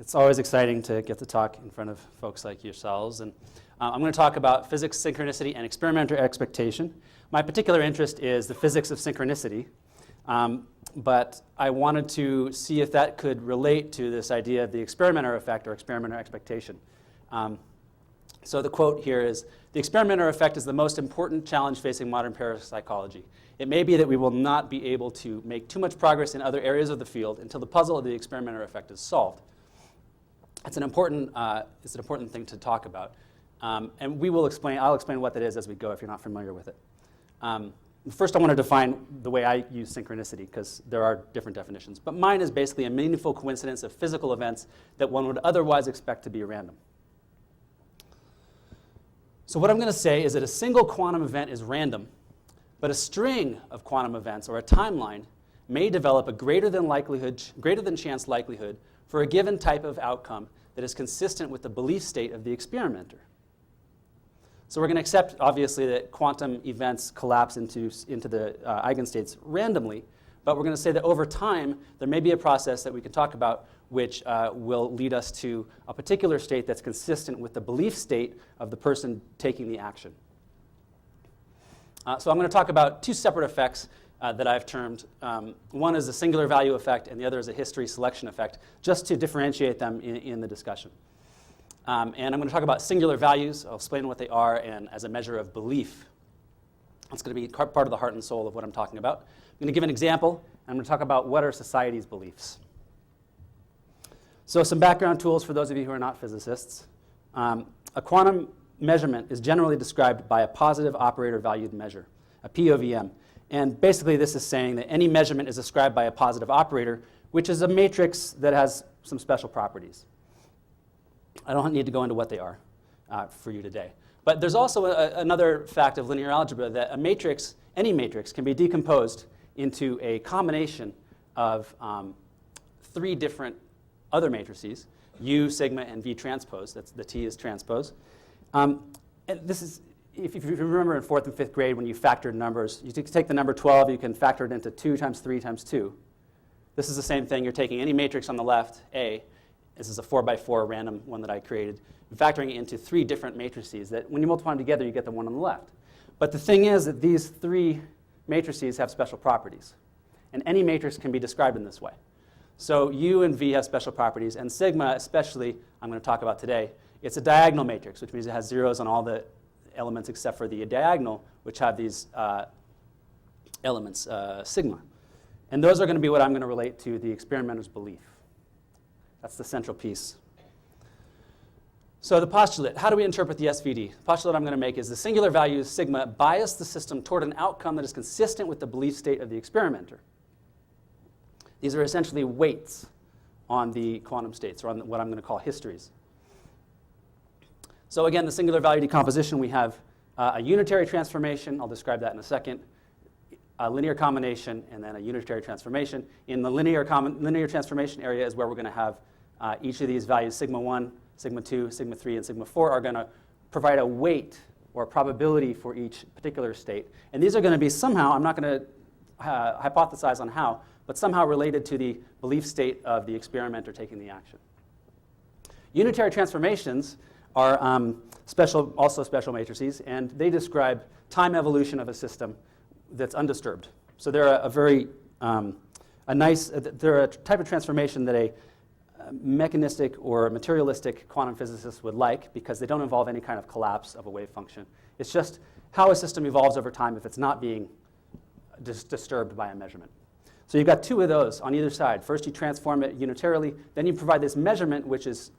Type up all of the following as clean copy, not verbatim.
It's always exciting to get to talk in front of folks like yourselves. And I'm going to talk about physics, synchronicity, and experimenter expectation. My particular interest is the physics of synchronicity, but I wanted to see if that could relate to this idea of the experimenter effect or experimenter expectation. So the quote here is, "The experimenter effect is the most important challenge facing modern parapsychology. It may be that we will not be able to make too much progress in other areas of the field until the puzzle of the experimenter effect is solved." It's an important thing to talk about. And I'll explain what that is as we go if you're not familiar with it. First, I want to define the way I use synchronicity, because there are different definitions. But mine is basically a meaningful coincidence of physical events that one would otherwise expect to be random. So what I'm going to say is that a single quantum event is random, but a string of quantum events, or a timeline, may develop a greater than chance likelihood for a given type of outcome that is consistent with the belief state of the experimenter. So we're going to accept, obviously, that quantum events collapse into the eigenstates randomly, but we're going to say that over time, there may be a process that we can talk about which will lead us to a particular state that's consistent with the belief state of the person taking the action. So I'm going to talk about two separate effects that I've termed. One is a singular value effect, and the other is a history selection effect, just to differentiate them in the discussion. And I'm going to talk about singular values. I'll explain what they are, and as a measure of belief. That's going to be part of the heart and soul of what I'm talking about. I'm going to give an example, and I'm going to talk about what are society's beliefs. So some background tools for those of you who are not physicists. A quantum measurement is generally described by a positive operator valued measure, a POVM. And basically this is saying that any measurement is described by a positive operator, which is a matrix that has some special properties. I don't need to go into what they are for you today. But there's also another fact of linear algebra, that a matrix, any matrix, can be decomposed into a combination of three different other matrices, U, sigma, and V transpose. That's the T is transpose. And this is, if you remember in 4th and 5th grade when you factored numbers, you take the number 12, you can factor it into 2 times 3 times 2. This is the same thing. You're taking any matrix on the left, A. This is a 4x4 random one that I created, and factoring it into 3 different matrices that when you multiply them together, you get the one on the left. But the thing is that these 3 matrices have special properties, and any matrix can be described in this way. So U and V have special properties, and sigma especially, I'm going to talk about today, it's a diagonal matrix, which means it has zeros on all the elements except for the diagonal, which have these elements, sigma. And those are going to be what I'm going to relate to the experimenter's belief. That's the central piece. So the postulate, how do we interpret the SVD? The postulate I'm going to make is the singular value sigma bias the system toward an outcome that is consistent with the belief state of the experimenter. These are essentially weights on the quantum states, or on what I'm going to call histories. So again, the singular value decomposition, we have a unitary transformation. I'll describe that in a second. A linear combination, and then a unitary transformation. In the linear transformation area is where we're going to have each of these values, sigma 1, sigma 2, sigma 3, and sigma 4, are going to provide a weight or probability for each particular state. And these are going to be somehow, I'm not going to hypothesize on how, but somehow related to the belief state of the experimenter taking the action. Unitary transformations are also special matrices, and they describe time evolution of a system that's undisturbed. So they're they're a type of transformation that a mechanistic or materialistic quantum physicist would like, because they don't involve any kind of collapse of a wave function. It's just how a system evolves over time if it's not being disturbed by a measurement. So you've got 2 of those on either side. First you transform it unitarily, then you provide this measurement which is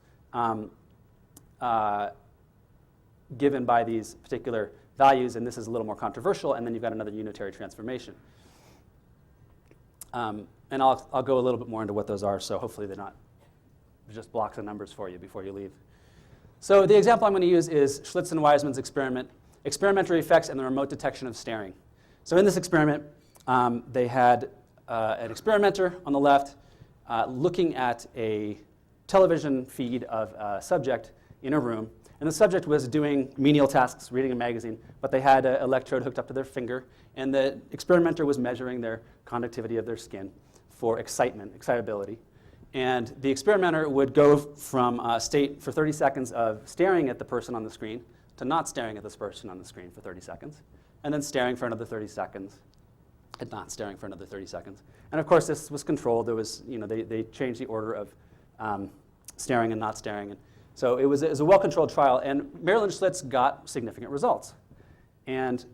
given by these particular values, and this is a little more controversial, and then you've got another unitary transformation. And I'll go a little bit more into what those are, so hopefully they're not just blocks of numbers for you before you leave. So the example I'm going to use is Schlitz and Weismann's experiment, experimentary effects and the remote detection of staring. So in this experiment, they had an experimenter on the left looking at a television feed of a subject in a room. And the subject was doing menial tasks, reading a magazine, but they had an electrode hooked up to their finger, and the experimenter was measuring their conductivity of their skin for excitability. And the experimenter would go from a state for 30 seconds of staring at the person on the screen to not staring at this person on the screen for 30 seconds, and then staring for another 30 seconds, and not staring for another 30 seconds. And of course, this was controlled. There was, they changed the order of staring and not staring. And so it was a well-controlled trial, and Marilyn Schlitz got significant results, and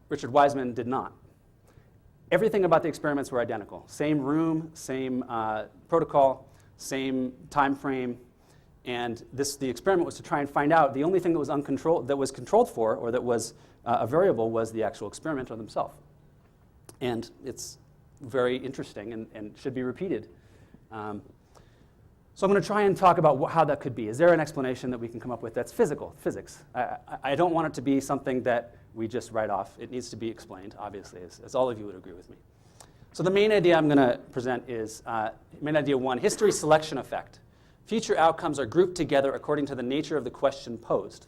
Richard Wiseman did not. Everything about the experiments were identical. Same room, same protocol, same time frame, and the experiment was to try and find out. The only thing that was controlled for, or that was a variable, was the actual experimenter themselves. And it's very interesting and should be repeated. So I'm going to try and talk about how that could be. Is there an explanation that we can come up with that's physics? I don't want it to be something that we just write off. It needs to be explained, obviously, as all of you would agree with me. So the main idea I'm going to present is main idea 1, history selection effect. Future outcomes are grouped together according to the nature of the question posed.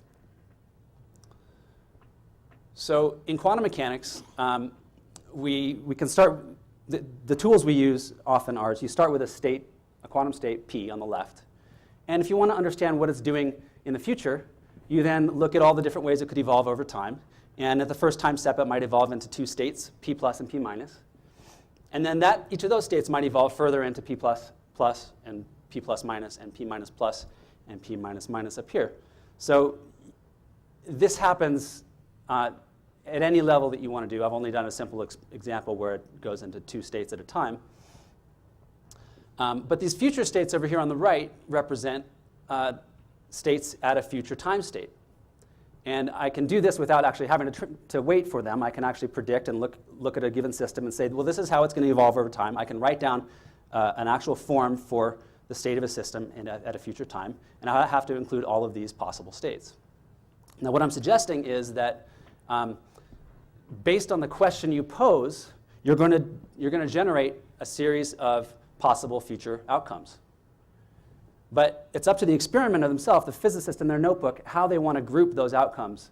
So in quantum mechanics, we can start, the tools we use often are, you start with a quantum state, P, on the left. And if you want to understand what it's doing in the future, you then look at all the different ways it could evolve over time. And at the first time step, it might evolve into 2 states, P plus and P minus. And then each of those states might evolve further into P plus plus and P plus minus and P minus plus and P minus minus up here. So this happens at any level that you want to do. I've only done a simple example where it goes into 2 states at a time. But these future states over here on the right represent states at a future time state. And I can do this without actually having to wait for them. I can actually predict and look at a given system and say, well, this is how it's going to evolve over time. I can write down an actual form for the state of a system at a future time. And I have to include all of these possible states. Now, what I'm suggesting is that based on the question you pose, you're going to generate a series of possible future outcomes. But it's up to the experimenter themselves, the physicist in their notebook, how they want to group those outcomes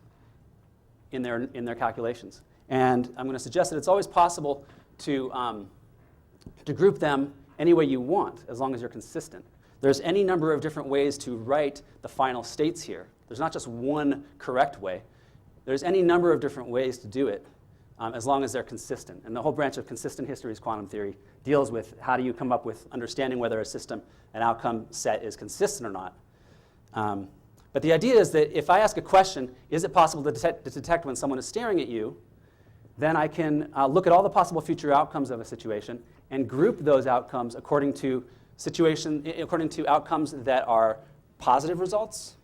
in their calculations. And I'm going to suggest that it's always possible to group them any way you want, as long as you're consistent. There's any number of different ways to write the final states here. There's not just one correct way. There's any number of different ways to do it, as long as they're consistent. And the whole branch of consistent histories quantum theory deals with how do you come up with understanding whether a system, an outcome set is consistent or not. But the idea is that if I ask a question, is it possible to detect when someone is staring at you, then I can look at all the possible future outcomes of a situation and group those outcomes according to outcomes that are positive results,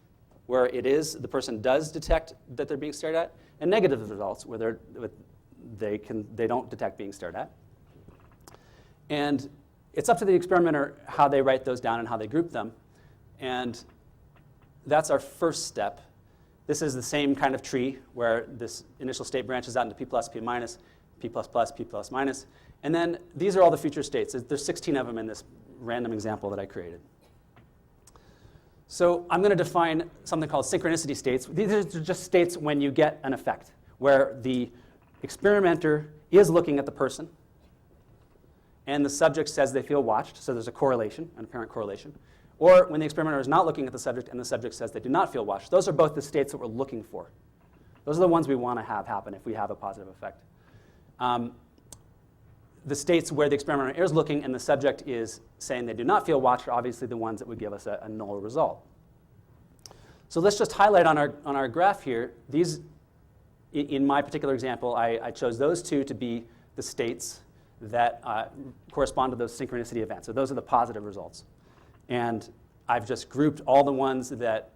where the person does detect that they're being stared at, and negative results, where they don't detect being stared at. And it's up to the experimenter how they write those down and how they group them. And that's our first step. This is the same kind of tree where this initial state branches out into P plus, P minus, P plus plus, P plus minus. And then these are all the future states. There's 16 of them in this random example that I created. So I'm going to define something called synchronicity states. These are just states when you get an effect, where the experimenter is looking at the person, and the subject says they feel watched, so there's a correlation, an apparent correlation. Or when the experimenter is not looking at the subject and the subject says they do not feel watched. Those are both the states that we're looking for. Those are the ones we want to have happen if we have a positive effect. The states where the experimenter is looking and the subject is saying they do not feel watched are obviously the ones that would give us a null result. So let's just highlight on our graph here. These, in my particular example, I chose those two to be the states that correspond to those synchronicity events. So those are the positive results. And I've just grouped all the ones that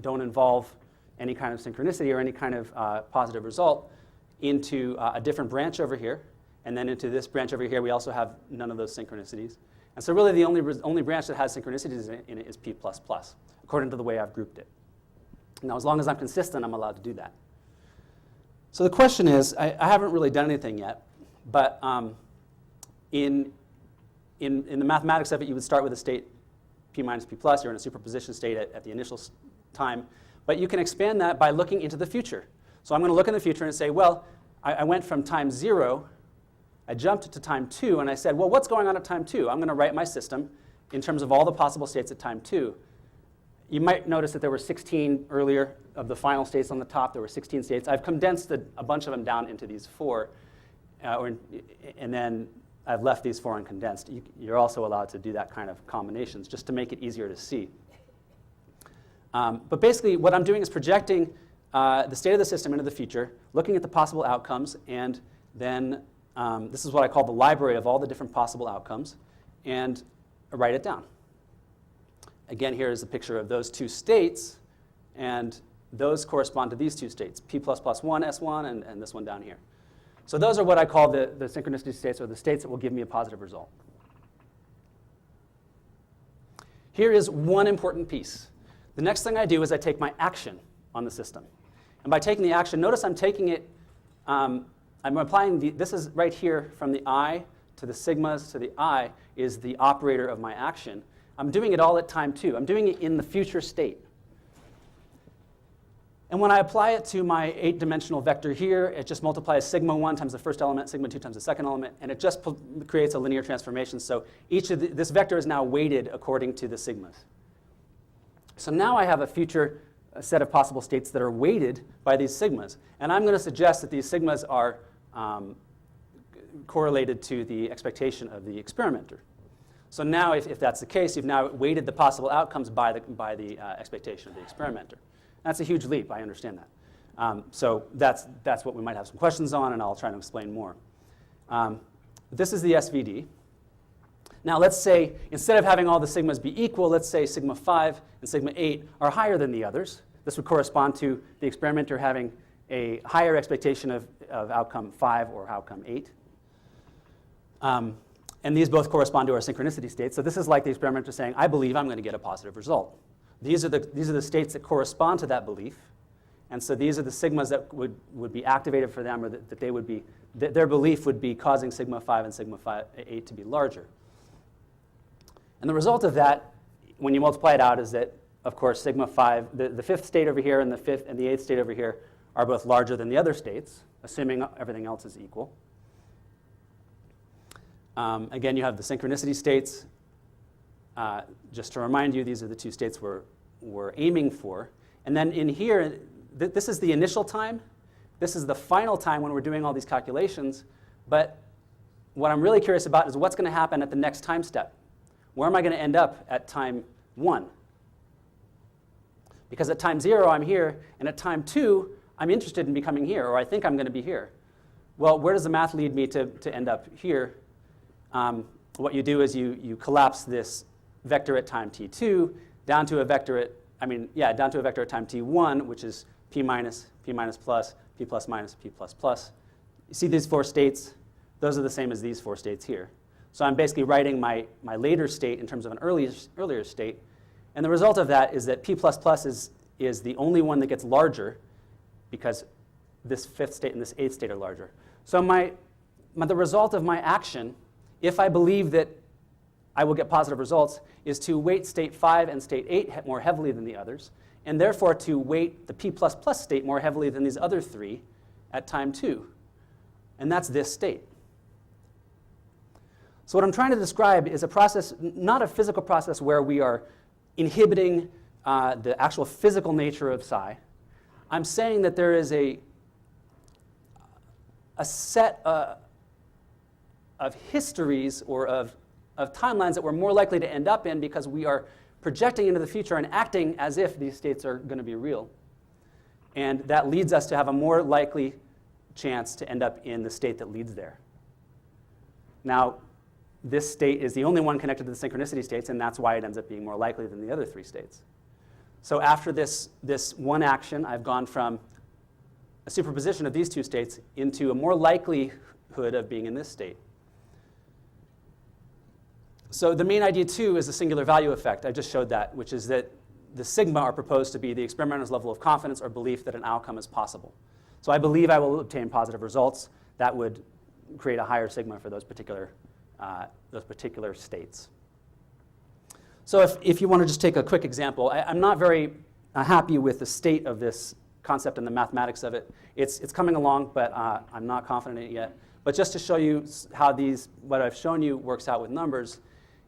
don't involve any kind of synchronicity or any kind of positive result into a different branch over here. And then into this branch over here, we also have none of those synchronicities. And so really the only branch that has synchronicities in it is P++, according to the way I've grouped it. Now, as long as I'm consistent, I'm allowed to do that. So the question is, I haven't really done anything yet, but in the mathematics of it, you would start with a state P minus P+. You're in a superposition state at the initial time. But you can expand that by looking into the future. So I'm going to look in the future and say, well, I went from time 0, I jumped to time 2, and I said, well, what's going on at time 2? I'm going to write my system in terms of all the possible states at time 2, you might notice that there were 16 earlier of the final states on the top. There were 16 states. I've condensed a bunch of them down into these 4, and then I've left these 4 uncondensed. You're also allowed to do that kind of combinations just to make it easier to see. But basically, what I'm doing is projecting the state of the system into the future, looking at the possible outcomes, and then this is what I call the library of all the different possible outcomes, and I write it down. Again, here is a picture of those 2 states, and those correspond to these 2 states, P++1 S1 and this one down here. So those are what I call the synchronicity states, or the states that will give me a positive result. Here is one important piece. The next thing I do is I take my action on the system. And by taking the action, notice I'm taking it, I'm applying this is right here from the I to the sigmas to the I is the operator of my action. I'm doing it all at time 2. I'm doing it in the future state. And when I apply it to my 8-dimensional vector here, it just multiplies sigma 1 times the first element, sigma 2 times the second element, and it just creates a linear transformation. So each of this vector is now weighted according to the sigmas. So now I have a future set of possible states that are weighted by these sigmas. And I'm going to suggest that these sigmas are correlated to the expectation of the experimenter. So now, if that's the case, you've now weighted the possible outcomes by the expectation of the experimenter. That's a huge leap. I understand that. So that's what we might have some questions on, and I'll try to explain more. This is the SVD. Now, let's say instead of having all the sigmas be equal, let's say sigma 5 and sigma 8 are higher than the others. This would correspond to the experimenter having a higher expectation of outcome 5 or outcome 8. And these both correspond to our synchronicity states. So this is like the experimenter saying, I believe I'm going to get a positive result. These are the states that correspond to that belief. And so these are the sigmas that would be activated for them, or that they would be, their belief would be causing sigma 5 and sigma 8 to be larger. And the result of that, when you multiply it out, is that, of course, sigma 5, the 5th state over here and the 5th and the 8th state over here are both larger than the other states, assuming everything else is equal. Again, you have the synchronicity states. Just to remind you, these are the 2 states we're aiming for. And then in here, this is the initial time. This is the final time when we're doing all these calculations. But what I'm really curious about is what's going to happen at the next time step. Where am I going to end up at time 1? Because at time 0, I'm here, and at time 2, I'm interested in becoming here, or I think I'm going to be here. Well, where does the math lead me to end up here? What you do is you collapse this vector at time t2 down to a vector at time t1, which is p minus plus, p plus minus, p plus plus. You see these 4 states? Those are the same as these 4 states here. So I'm basically writing my later state in terms of an earlier state. And the result of that is that p plus plus is the only one that gets larger, because this 5th state and this 8th state are larger. So the result of my action, if I believe that I will get positive results, is to weight state 5 and state 8 more heavily than the others, and therefore to weight the p plus plus state more heavily than these other 3 at time 2. And that's this state. So what I'm trying to describe is a process, not a physical process where we are inhibiting the actual physical nature of psi. I'm saying that there is a set of histories or of timelines that we're more likely to end up in because we are projecting into the future and acting as if these states are going to be real. And that leads us to have a more likely chance to end up in the state that leads there. Now, this state is the only one connected to the synchronicity states, and that's why it ends up being more likely than the other 3 states. So after this one action, I've gone from a superposition of these 2 states into a more likelihood of being in this state. So the main idea, too, is the singular value effect. I just showed that, which is that the sigma are proposed to be the experimenter's level of confidence or belief that an outcome is possible. So I believe I will obtain positive results. That would create a higher sigma for those particular states. So if you want to just take a quick example, I'm not very happy with the state of this concept and the mathematics of it. It's coming along, but I'm not confident in it yet. But just to show you how what I've shown you works out with numbers,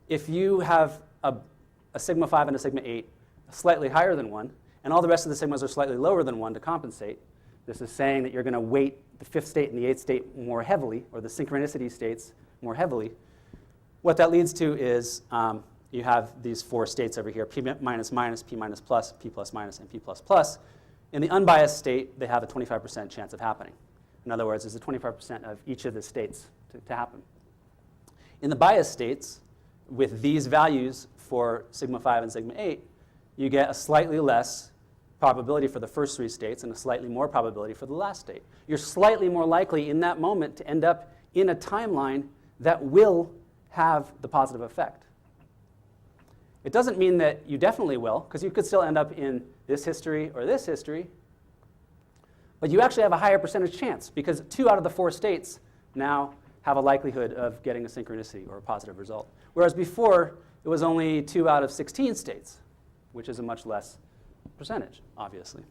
if you have a sigma 5 and a sigma 8 slightly higher than 1, and all the rest of the sigmas are slightly lower than 1 to compensate, this is saying that you're going to weight the 5th state and the 8th state more heavily, or the synchronicity states more heavily. What that leads to is you have these 4 states over here, P minus minus, P minus plus, P plus minus, and P plus plus. In the unbiased state, they have a 25% chance of happening. In other words, there's a 25% of each of the states to happen. In the biased states, with these values for sigma 5 and sigma 8, you get a slightly less probability for the first 3 states and a slightly more probability for the last state. You're slightly more likely in that moment to end up in a timeline that will have the positive effect. It doesn't mean that you definitely will, because you could still end up in this history or this history, but you actually have a higher percentage chance, because 2 out of the 4 states now have a likelihood of getting a synchronicity or a positive result. Whereas before, it was only 2 out of 16 states, which is a much less percentage, obviously.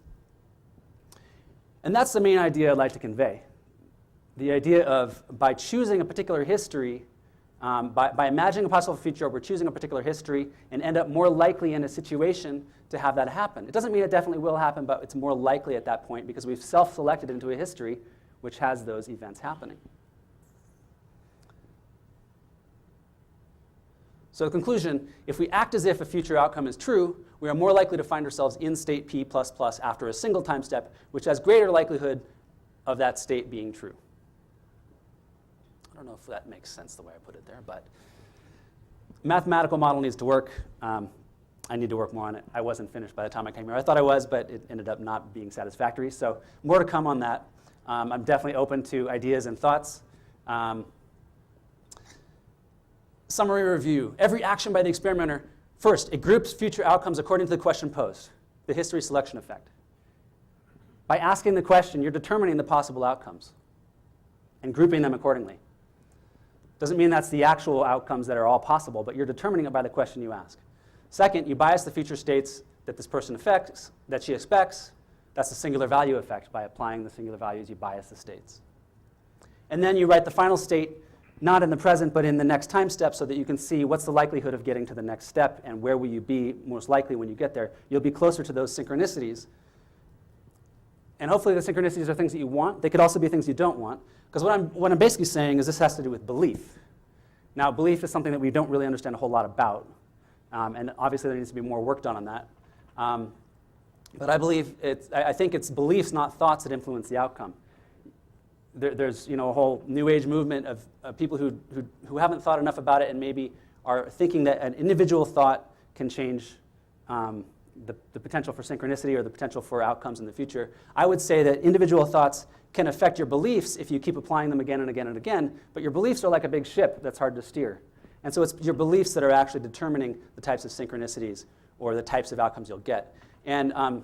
And that's the main idea I'd like to convey. The idea of, by choosing a particular history, by imagining a possible future, we're choosing a particular history and end up more likely in a situation to have that happen. It doesn't mean it definitely will happen, but it's more likely at that point because we've self-selected into a history which has those events happening. So in conclusion, if we act as if a future outcome is true, we are more likely to find ourselves in state P++ after a single time step, which has greater likelihood of that state being true. I don't know if that makes sense the way I put it there, but mathematical model needs to work. I need to work more on it. I wasn't finished by the time I came here. I thought I was, but it ended up not being satisfactory. So more to come on that. I'm definitely open to ideas and thoughts. Summary review. Every action by the experimenter, first, it groups future outcomes according to the question posed, the history selection effect. By asking the question, you're determining the possible outcomes and grouping them accordingly. Doesn't mean that's the actual outcomes that are all possible, but you're determining it by the question you ask. Second, you bias the future states that this person affects, that she expects. That's the singular value effect. By applying the singular values, you bias the states. And then you write the final state not in the present, but in the next time step so that you can see what's the likelihood of getting to the next step and where will you be most likely when you get there. You'll be closer to those synchronicities. And hopefully the synchronicities are things that you want. They could also be things you don't want. Because what I'm basically saying is this has to do with belief. Now, belief is something that we don't really understand a whole lot about. And obviously there needs to be more work done on that. But I think it's beliefs, not thoughts, that influence the outcome. There's a whole New Age movement of people who haven't thought enough about it and maybe are thinking that an individual thought can change the potential for synchronicity or the potential for outcomes in the future. I would say that individual thoughts can affect your beliefs if you keep applying them again and again and again, but your beliefs are like a big ship that's hard to steer. And so it's your beliefs that are actually determining the types of synchronicities or the types of outcomes you'll get. And I'll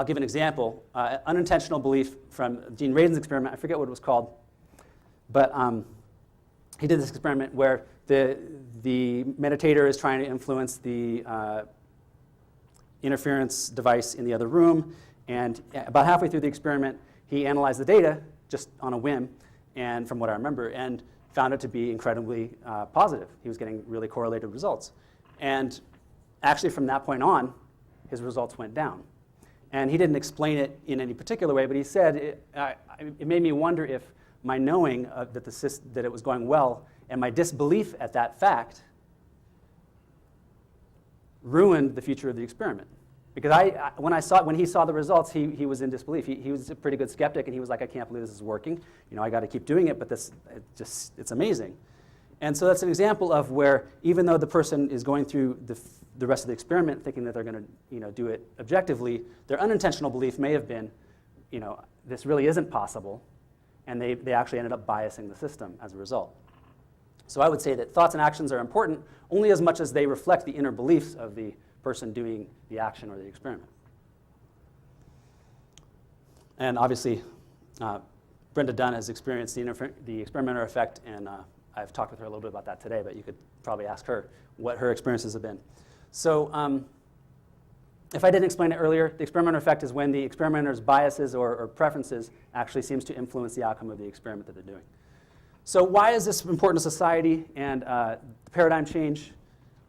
give an example. Unintentional belief from Gene Radin's experiment. I forget what it was called. But he did this experiment where the meditator is trying to influence the interference device in the other room. And about halfway through the experiment, he analyzed the data just on a whim, and from what I remember, and found it to be incredibly positive. He was getting really correlated results. And actually from that point on, his results went down. And he didn't explain it in any particular way, but he said it made me wonder if my knowing that it was going well and my disbelief at that fact ruined the future of the experiment. Because when he saw the results, he was in disbelief. He was a pretty good skeptic, and he was like, I can't believe this is working. I got to keep doing it, but it's amazing. And so that's an example of where, even though the person is going through the rest of the experiment thinking that they're going to do it objectively, their unintentional belief may have been, this really isn't possible, and they actually ended up biasing the system as a result. So I would say that thoughts and actions are important only as much as they reflect the inner beliefs of the person doing the action or the experiment. And obviously, Brenda Dunn has experienced the experimenter effect, and I've talked with her a little bit about that today, but you could probably ask her what her experiences have been. So if I didn't explain it earlier, the experimenter effect is when the experimenter's biases or preferences actually seems to influence the outcome of the experiment that they're doing. So why is this important to society and the paradigm change?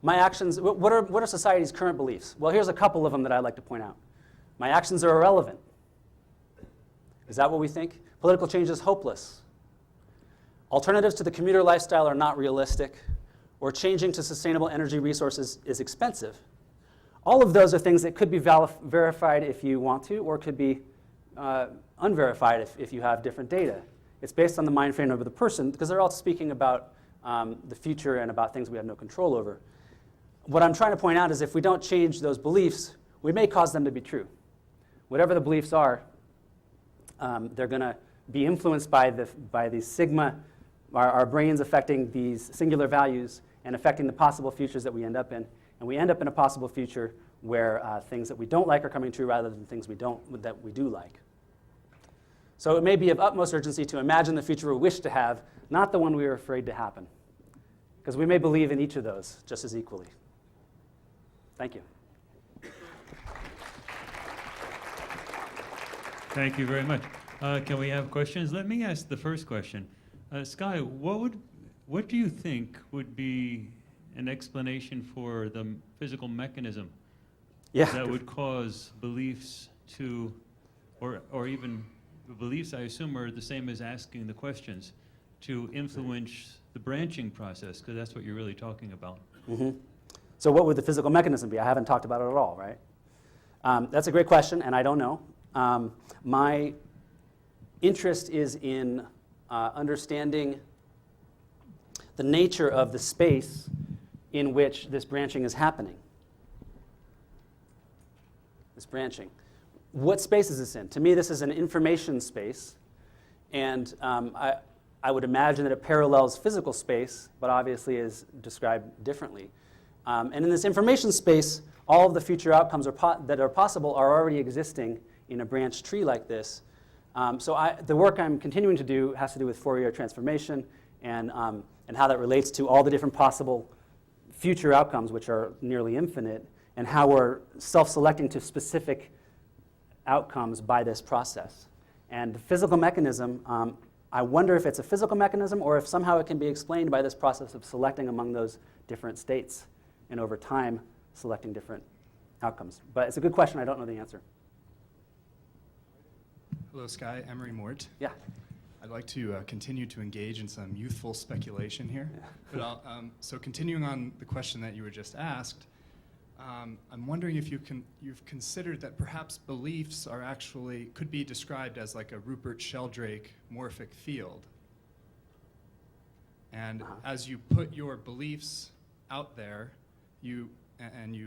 My actions, what are society's current beliefs? Well, here's a couple of them that I'd like to point out. My actions are irrelevant. Is that what we think? Political change is hopeless. Alternatives to the commuter lifestyle are not realistic, or changing to sustainable energy resources is expensive. All of those are things that could be verified if you want to, or could be unverified if you have different data. It's based on the mind frame of the person, because they're all speaking about the future and about things we have no control over. What I'm trying to point out is if we don't change those beliefs, we may cause them to be true. Whatever the beliefs are, they're going to be influenced by these sigma, our brains affecting these singular values and affecting the possible futures that we end up in. And we end up in a possible future where things that we don't like are coming true rather than things that we do like. So it may be of utmost urgency to imagine the future we wish to have, not the one we are afraid to happen. Because we may believe in each of those just as equally. Thank you. Thank you very much. Can we have questions? Let me ask the first question. Sky, what do you think would be an explanation for the physical mechanism that would cause beliefs to, or even the beliefs I assume are the same as asking the questions, to influence the branching process, because that's what you're really talking about. Mm-hmm. So what would the physical mechanism be? I haven't talked about it at all, right? That's a great question, and I don't know. My interest is in understanding the nature of the space in which this branching is happening. This branching. What space is this in? To me, this is an information space, and I would imagine that it parallels physical space, but obviously is described differently. And in this information space, all of the future outcomes that are possible are already existing in a branch tree like this. So the work I'm continuing to do has to do with Fourier transformation and how that relates to all the different possible future outcomes, which are nearly infinite, and how we're self-selecting to specific outcomes by this process. And the physical mechanism, I wonder if it's a physical mechanism or if somehow it can be explained by this process of selecting among those different states and over time selecting different outcomes. But it's a good question. I don't know the answer. Hello, Sky. Emery Mort. Yeah. I'd like to continue to engage in some youthful speculation here. Yeah. But so continuing on the question that you were just asked, I'm wondering if you've considered that perhaps beliefs are actually could be described as like a Rupert Sheldrake morphic field. And as you put your beliefs out there, you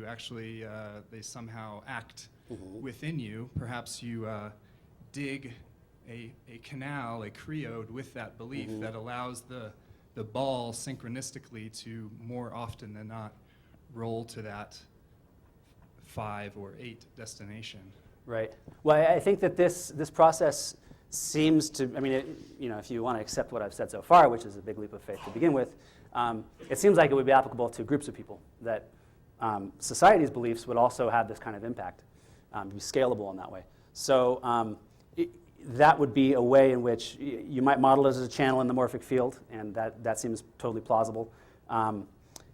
actually they somehow act within you. Perhaps you dig a canal, a creode with that belief that allows the ball synchronistically to more often than not roll to that 5 or 8 destination. Right. Well, I think that this process seems to, I mean, if you want to accept what I've said so far, which is a big leap of faith to begin with, it seems like it would be applicable to groups of people, that society's beliefs would also have this kind of impact, be scalable in that way. So that would be a way in which you might model it as a channel in the morphic field, and that seems totally plausible.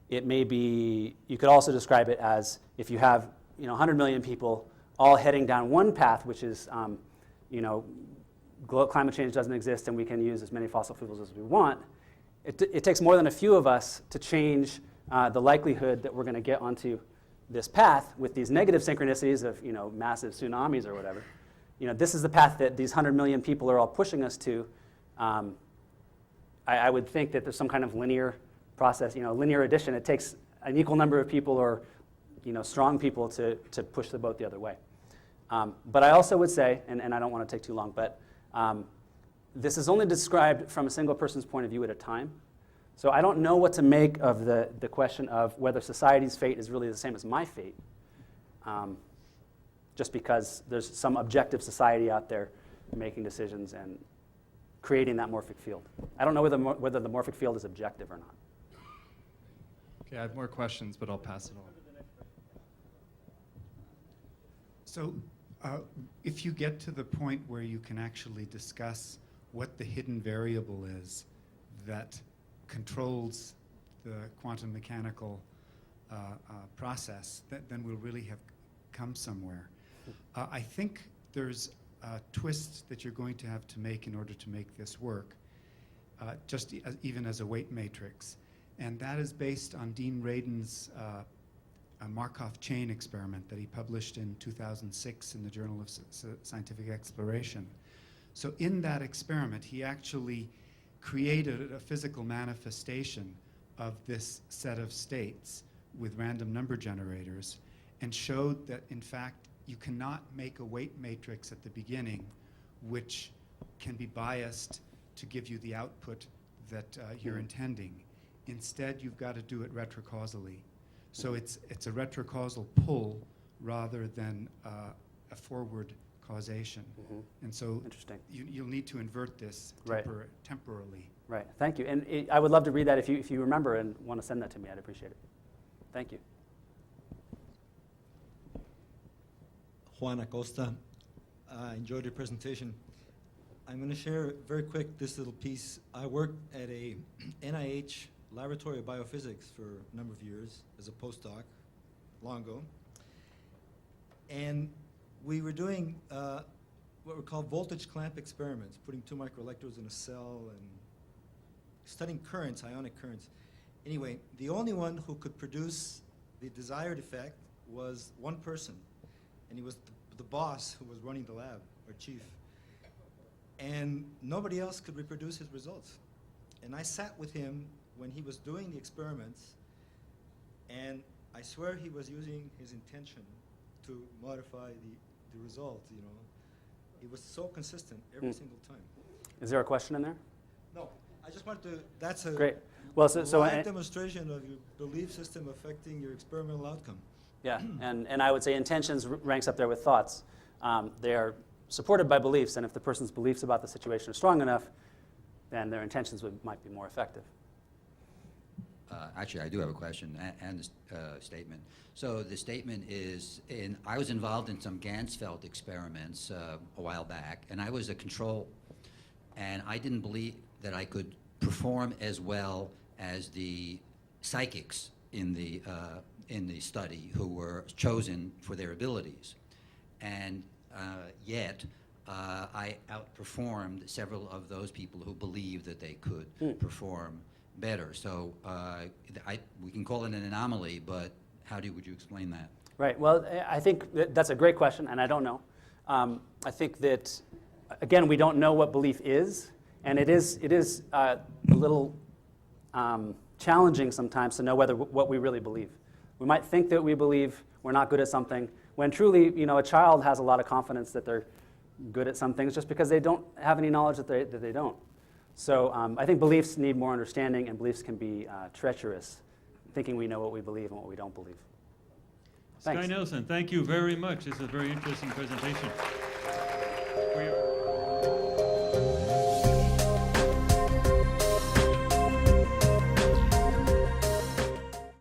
It may be, you could also describe it as if you have 100 million people all heading down one path, which is, climate change doesn't exist and we can use as many fossil fuels as we want. It takes more than a few of us to change the likelihood that we're going to get onto this path with these negative synchronicities of massive tsunamis or whatever. This is the path that these 100 million people are all pushing us to. I would think that there's some kind of linear process, linear addition. It takes an equal number of people or strong people to push the boat the other way. But I also would say, and I don't want to take too long, but this is only described from a single person's point of view at a time. So I don't know what to make of the question of whether society's fate is really the same as my fate, just because there's some objective society out there making decisions and creating that morphic field. I don't know whether the morphic field is objective or not. Okay, I have more questions, but I'll pass it on. So if you get to the point where you can actually discuss what the hidden variable is that controls the quantum mechanical process, then we'll really have come somewhere. I think there's a twist that you're going to have to make in order to make this work, even as a weight matrix. And that is based on Dean Radin's Markov chain experiment that he published in 2006 in the Journal of Scientific Exploration. So in that experiment, he actually created a physical manifestation of this set of states with random number generators and showed that, in fact, you cannot make a weight matrix at the beginning which can be biased to give you the output that you're intending. Instead, you've got to do it retrocausally. So it's a retrocausal pull rather than a forward causation. And so Interesting. you'll need to invert this Right. temporally. Right, thank you. And I would love to read that if you remember and want to send that to me. I'd appreciate it. Thank you. Juan Acosta. I enjoyed your presentation. I'm going to share very quick this little piece. I worked at a NIH laboratory of biophysics for a number of years as a postdoc, long ago. And we were doing what were called voltage clamp experiments, putting 2 microelectrodes in a cell and studying currents, ionic currents. Anyway, the only one who could produce the desired effect was one person, and he was the boss who was running the lab, or chief. And nobody else could reproduce his results. And I sat with him when he was doing the experiments, and I swear he was using his intention to modify the result, you know. It was so consistent every single time. Is there a question in there? No, I just wanted to, that's a Great. Well, so live demonstration of your belief system affecting your experimental outcome. yeah, and I would say intentions ranks up there with thoughts. They are supported by beliefs, and if the person's beliefs about the situation are strong enough, then their intentions might be more effective. Actually, I do have a question and a statement. So the statement is, I was involved in some Ganzfeld experiments a while back, and I was a control, and I didn't believe that I could perform as well as the psychics in the study who were chosen for their abilities. And yet, I outperformed several of those people who believed that they could perform better. So we can call it an anomaly, but would you explain that? Right. Well, I think that's a great question, and I don't know. I think that, again, we don't know what belief is, and it is a little challenging sometimes to know what we really believe. We might think that we believe we're not good at something, when truly, a child has a lot of confidence that they're good at some things just because they don't have any knowledge that they don't. So I think beliefs need more understanding, and beliefs can be treacherous, thinking we know what we believe and what we don't believe. Thanks. Sky Nelson, thank you very much. This is a very interesting presentation.